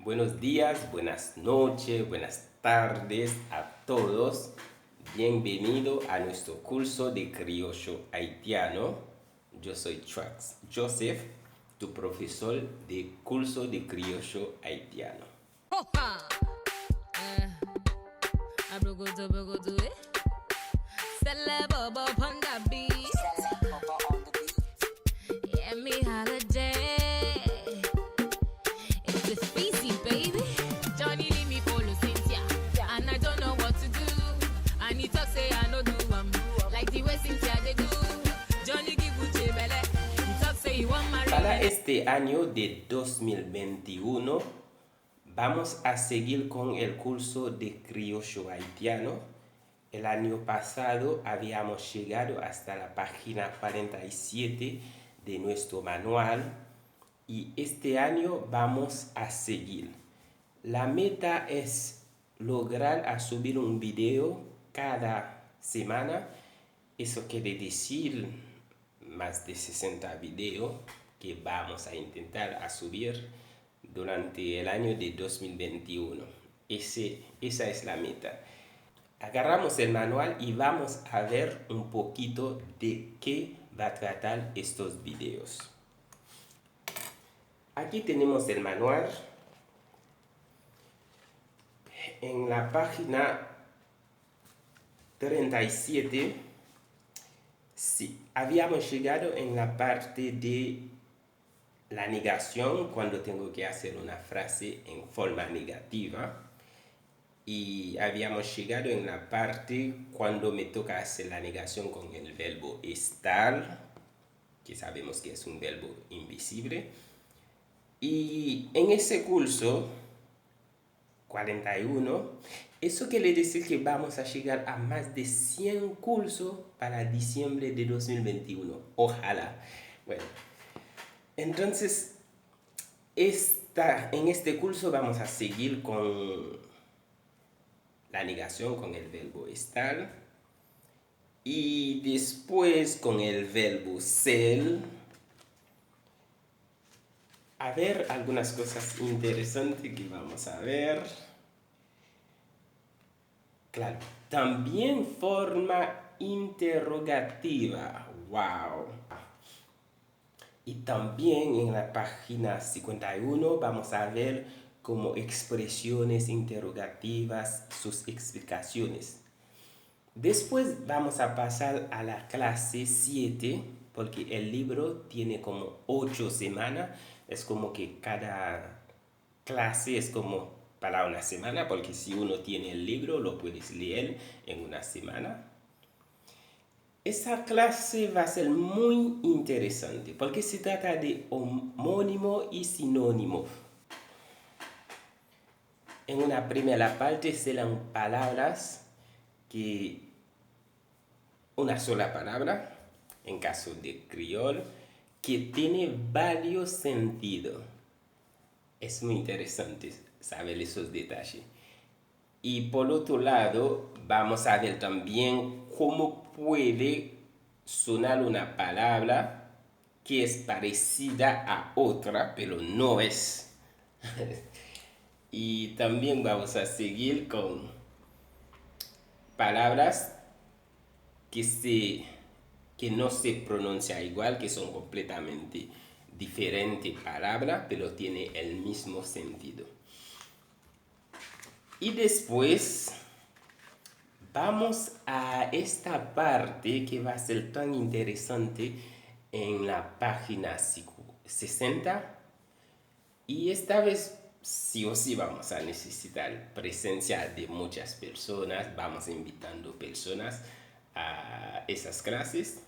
Buenos días, buenas noches, buenas tardes a todos. Bienvenido a nuestro curso de criollo haitiano. Yo soy Trax Joseph, tu profesor de curso de criollo haitiano. Para este año de 2021 vamos a seguir con el curso de criollo haitiano. El año pasado habíamos llegado hasta la página 47 de nuestro manual y este año vamos a seguir. La meta es lograr a subir un video cada semana. Eso quiere decir más de 60 videos que vamos a intentar a subir durante el año de 2021. Esa es la meta. Agarramos el manual y vamos a ver un poquito de qué va a tratar estos videos. Aquí tenemos el manual. En la página 37, sí, habíamos llegado en la parte de la negación, cuando tengo que hacer una frase en forma negativa. Y habíamos llegado en la parte cuando me toca hacer la negación con el verbo estar, que sabemos que es un verbo invisible. Y en ese curso 41, eso quiere decir que vamos a llegar a más de 100 cursos para diciembre de 2021. Ojalá. Bueno, entonces, en este curso vamos a seguir con la negación con el verbo estar y después con el verbo ser. A ver algunas cosas interesantes que vamos a ver. Claro, también forma interrogativa. ¡Wow! Y también en la página 51 vamos a ver como expresiones interrogativas, sus explicaciones. Después vamos a pasar a la clase 7, porque el libro tiene como 8 semanas. Es como que cada clase es como para una semana, porque si uno tiene el libro lo puedes leer en una semana. Esa clase va a ser muy interesante porque se trata de homónimo y sinónimo. En una primera parte serán palabras una sola palabra, en caso de criol, que tiene varios sentidos. Es muy interesante saber esos detalles. Y por otro lado, vamos a ver también cómo puede sonar una palabra que es parecida a otra, pero no es. Y también vamos a seguir con palabras que no se pronuncia igual, que son completamente diferentes palabras, pero tienen el mismo sentido. Y después vamos a esta parte que va a ser tan interesante en la página 60. Y esta vez sí o sí vamos a necesitar presencia de muchas personas. Vamos invitando personas a esas clases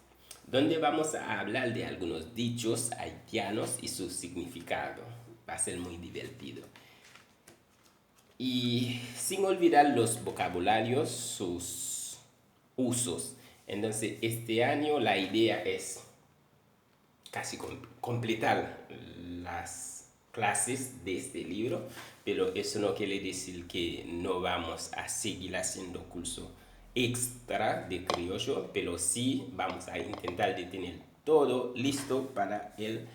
donde vamos a hablar de algunos dichos haitianos y su significado. Va a ser muy divertido. Y sin olvidar los vocabularios, sus usos. Entonces, este año la idea es casi completar las clases de este libro, pero eso no quiere decir que no vamos a seguir haciendo curso extra de criollo, pero sí vamos a intentar de tener todo listo para el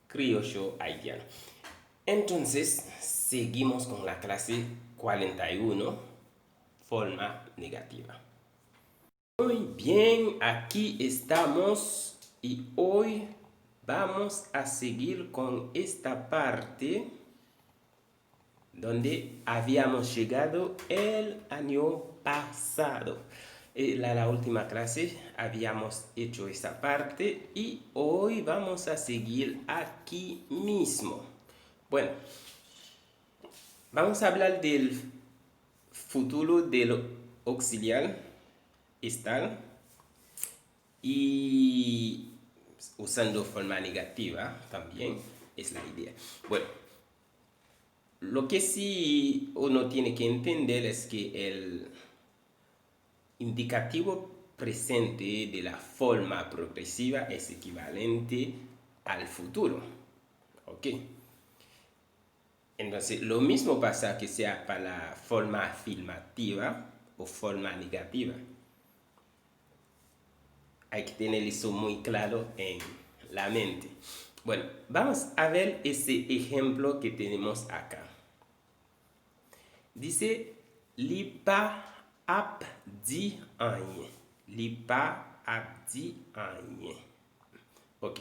criollo haitiano. Entonces, seguimos con la clase 41, forma negativa. Muy bien, aquí estamos y hoy vamos a seguir con esta parte donde habíamos llegado el año pasado. La última clase habíamos hecho esa parte y hoy vamos a seguir aquí mismo. Bueno, vamos a hablar del futuro del auxiliar estar y usando forma negativa también es la idea. Bueno, lo que sí uno tiene que entender es que el indicativo presente de la forma progresiva es equivalente al futuro. ¿Ok? Entonces, lo mismo pasa que sea para la forma afirmativa o forma negativa. Hay que tener eso muy claro en la mente. Bueno, vamos a ver ese ejemplo que tenemos acá. Dice, li pa ap di anye. Li pa ap di anye. Ok.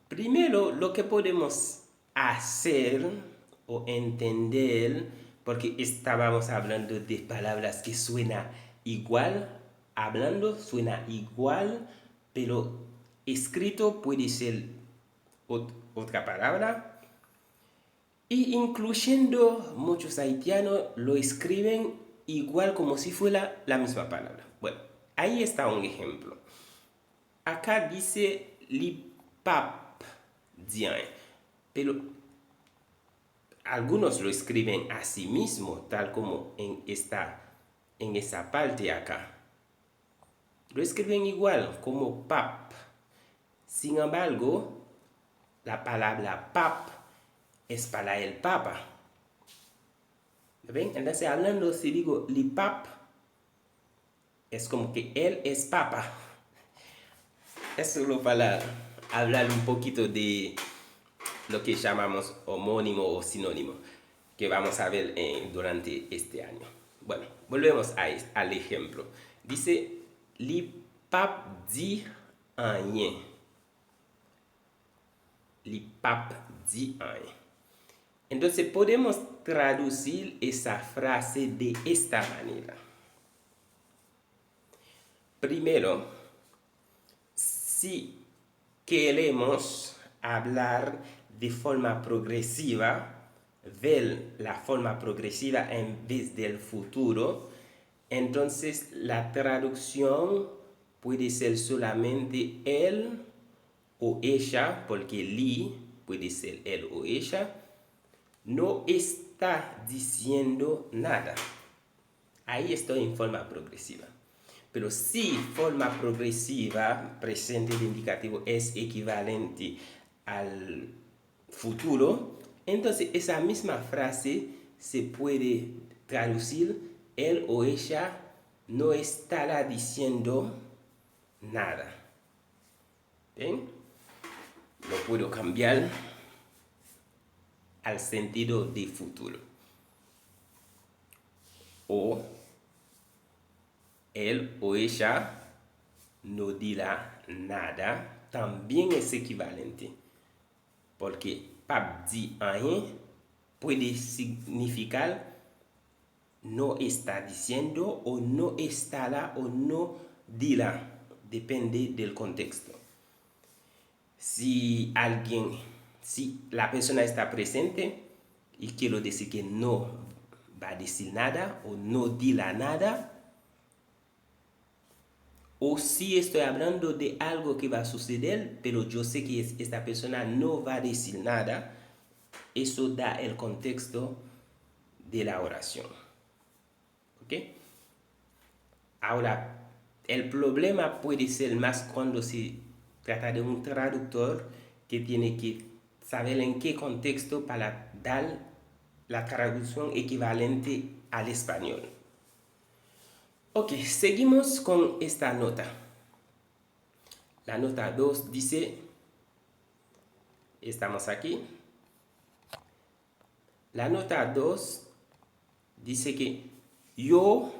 Primero, lo que podemos hacer o entender, porque estábamos hablando de palabras que suena igual, hablando suena igual, pero escrito puede ser otra palabra. Y incluyendo muchos haitianos lo escriben igual como si fuera la misma palabra. Bueno, ahí está un ejemplo. Acá dice li pap dien, pero algunos lo escriben a sí mismo, tal como en esa parte acá. Lo escriben igual como pap. Sin embargo, la palabra pap es para el papa. ¿Ven? Entonces, hablando, si digo li pap, es como que él es papa. Es solo para hablar un poquito de lo que llamamos homónimo o sinónimo, que vamos a ver durante este año. Bueno, volvemos al ejemplo. Dice, li pap di anye. Li pap di anye. Entonces podemos traducir esa frase de esta manera. Primero, si queremos hablar de forma progresiva, ver la forma progresiva en vez del futuro, entonces la traducción puede ser solamente él o ella, porque li puede ser él o ella, no está diciendo nada. Ahí estoy en forma progresiva. Pero si forma progresiva, presente de indicativo, es equivalente al futuro, entonces esa misma frase se puede traducir, él o ella no estará diciendo nada. ¿Ven? Lo puedo cambiar al sentido de futuro. O él o ella no dirá nada, también es equivalente. Porque pap di rien puede significar no está diciendo o no estará o no dirá. Depende del contexto. Si la persona está presente y quiero decir que no va a decir nada o no dirá nada, o si estoy hablando de algo que va a suceder, pero yo sé que esta persona no va a decir nada, eso da el contexto de la oración. ¿Ok? Ahora, el problema puede ser más cuando se trata de un traductor que tiene que saber en qué contexto para dar la traducción equivalente al español. Ok, seguimos con esta nota. La nota 2 dice, estamos aquí, La nota 2 dice que yo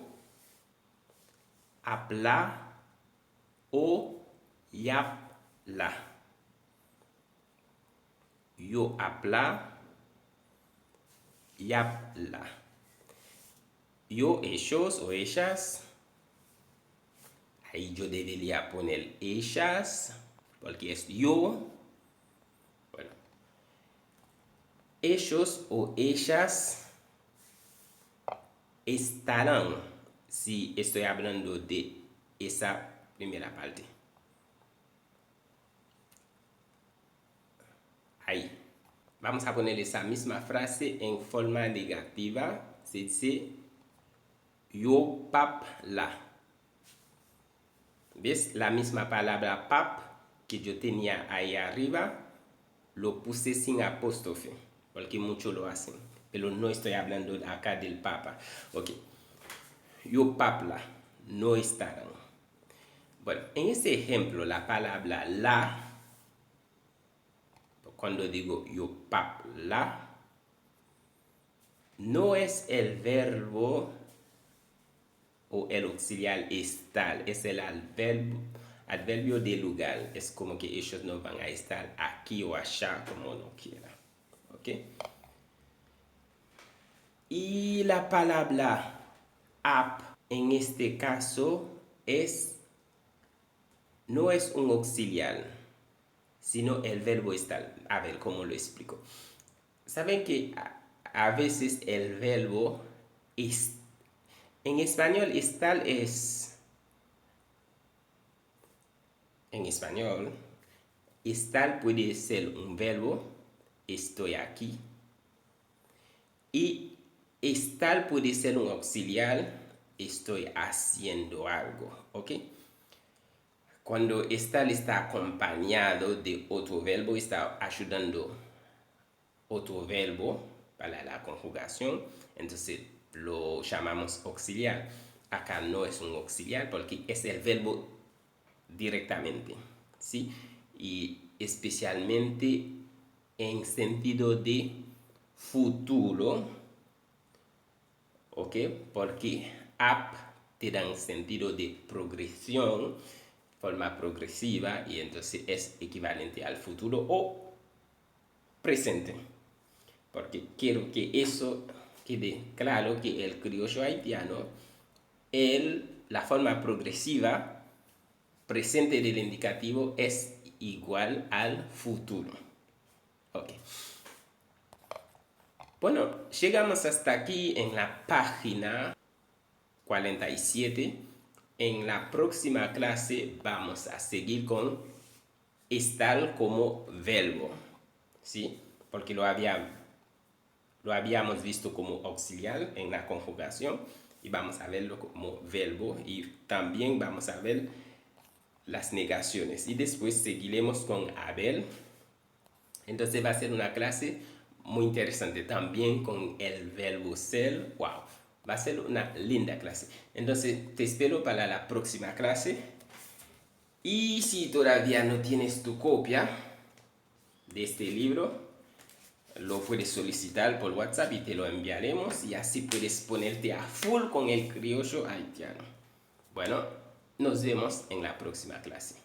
habla o yapla. Yo habla, yapla. Yo, ellos o ellas. Ahí yo debería poner ellas, porque es yo. Bueno, ellos o ellas estarán, si estoy hablando de esa primera parte. Ahí. Vamos a poner esa misma frase en forma negativa. Se dice yo pap la. ¿Ves? La misma palabra pap que yo tenía ahí arriba, lo puse sin apóstrofe, porque muchos lo hacen. Pero no estoy hablando acá del papa. Ok. Yo papla, no estarán. Bueno, en este ejemplo, la palabra la, cuando digo yo papla, no es el verbo o el auxiliar estar, es el adverbio de lugar. Es como que ellos no van a estar aquí o allá como no quieran. ¿Ok? Y la palabra up en este caso no es un auxiliar, sino el verbo estar. A ver, ¿cómo lo explico? Saben que a veces el verbo en español estar es... En español, estar puede ser un verbo, estoy aquí. Y estar puede ser un auxiliar, estoy haciendo algo, ¿ok? Cuando estar está acompañado de otro verbo, está ayudando otro verbo para la conjugación, entonces lo llamamos auxiliar. Acá no es un auxiliar porque es el verbo directamente, ¿sí? Y especialmente en sentido de futuro, ¿ok? Porque up te dan sentido de progresión, forma progresiva, y entonces es equivalente al futuro o presente. Porque quiero que eso quede claro, que el criollo haitiano, la forma progresiva presente del indicativo es igual al futuro. Ok. Bueno, llegamos hasta aquí en la página 47. En la próxima clase vamos a seguir con estar como verbo, ¿sí? Porque lo habíamos visto como auxiliar en la conjugación y vamos a verlo como verbo, y también vamos a ver las negaciones, y después seguiremos con haber. Entonces va a ser una clase muy interesante también con el verbo ser. Wow, va a ser una linda clase. Entonces te espero para la próxima clase, y si todavía no tienes tu copia de este libro, lo puedes solicitar por WhatsApp y te lo enviaremos, y así puedes ponerte a full con el criollo haitiano. Bueno, nos vemos en la próxima clase.